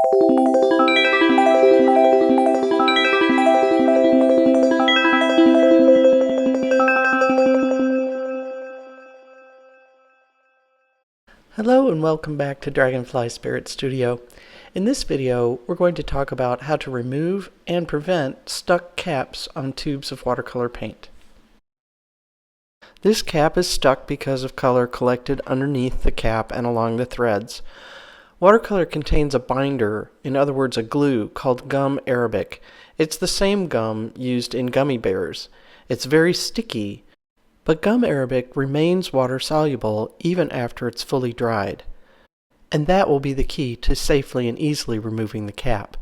Hello and welcome back to Dragonfly Spirit Studio. In this video, we're going to talk about how to remove and prevent stuck caps on tubes of watercolor paint. This cap is stuck because of color collected underneath the cap and along the threads. Watercolor contains a binder, in other words a glue, called gum arabic. It's the same gum used in gummy bears. It's very sticky, but gum arabic remains water-soluble even after it's fully dried. And that will be the key to safely and easily removing the cap.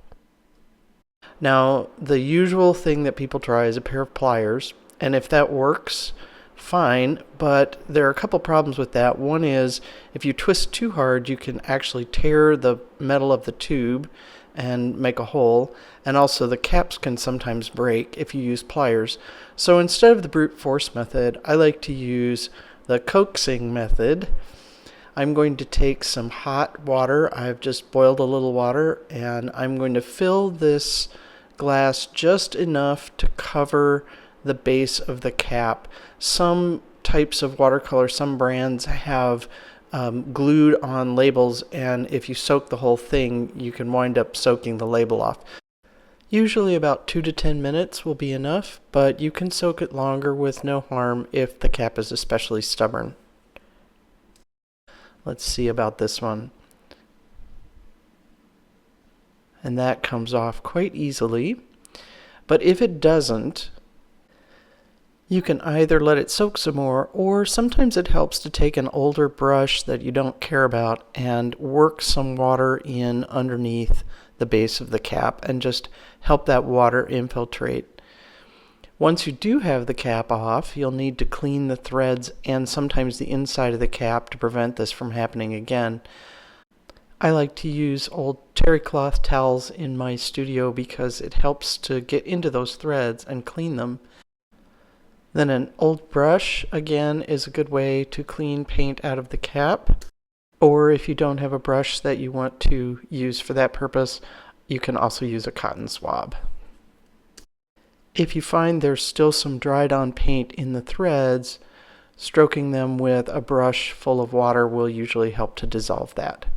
Now, the usual thing that people try is a pair of pliers, and if that works, fine, but there are a couple problems with that. One is, if you twist too hard, you can actually tear the metal of the tube and make a hole, and also the caps can sometimes break if you use pliers. So instead of the brute force method, I like to use the coaxing method. I'm going to take some hot water. I've just boiled a little water, and I'm going to fill this glass just enough to cover the base of the cap. Some types of watercolor, some brands have glued on labels, and if you soak the whole thing, you can wind up soaking the label off. Usually about 2 to 10 minutes will be enough, but you can soak it longer with no harm if the cap is especially stubborn. Let's see about this one. And that comes off quite easily, but if it doesn't, you can either let it soak some more, or sometimes it helps to take an older brush that you don't care about and work some water in underneath the base of the cap and just help that water infiltrate. Once you do have the cap off, you'll need to clean the threads and sometimes the inside of the cap to prevent this from happening again. I like to use old terry cloth towels in my studio because it helps to get into those threads and clean them. Then an old brush, again, is a good way to clean paint out of the cap. Or if you don't have a brush that you want to use for that purpose, you can also use a cotton swab. If you find there's still some dried on paint in the threads, stroking them with a brush full of water will usually help to dissolve that.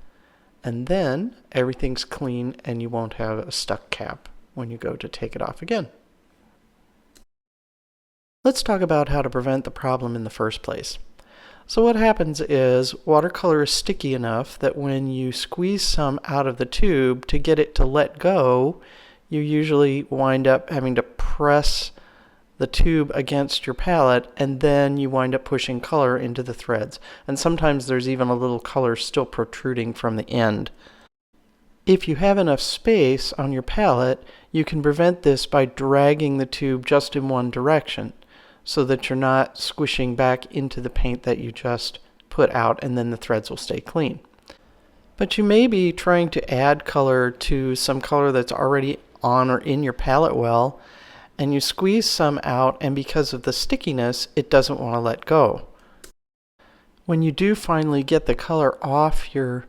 And then everything's clean and you won't have a stuck cap when you go to take it off again. Let's talk about how to prevent the problem in the first place. So what happens is watercolor is sticky enough that when you squeeze some out of the tube to get it to let go, you usually wind up having to press the tube against your palette, and then you wind up pushing color into the threads. And sometimes there's even a little color still protruding from the end. If you have enough space on your palette, you can prevent this by dragging the tube just in one direction, so that you're not squishing back into the paint that you just put out, and then the threads will stay clean. But you may be trying to add color to some color that's already on or in your palette well, and you squeeze some out, and because of the stickiness, it doesn't want to let go. When you do finally get the color off your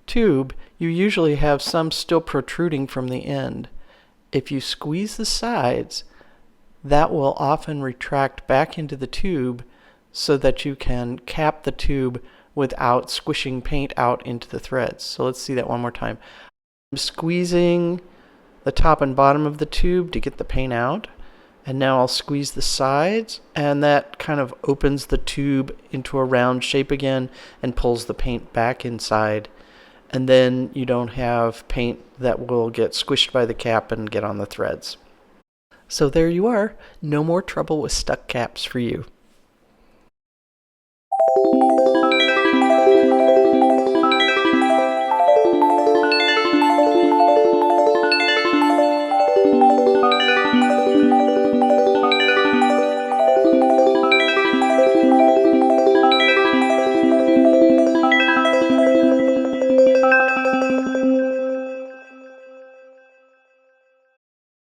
tube, you usually have some still protruding from the end. If you squeeze the sides, that will often retract back into the tube so that you can cap the tube without squishing paint out into the threads. So let's see that one more time. I'm squeezing the top and bottom of the tube to get the paint out, and now I'll squeeze the sides, and that kind of opens the tube into a round shape again and pulls the paint back inside, and then you don't have paint that will get squished by the cap and get on the threads. So there you are, no more trouble with stuck caps for you.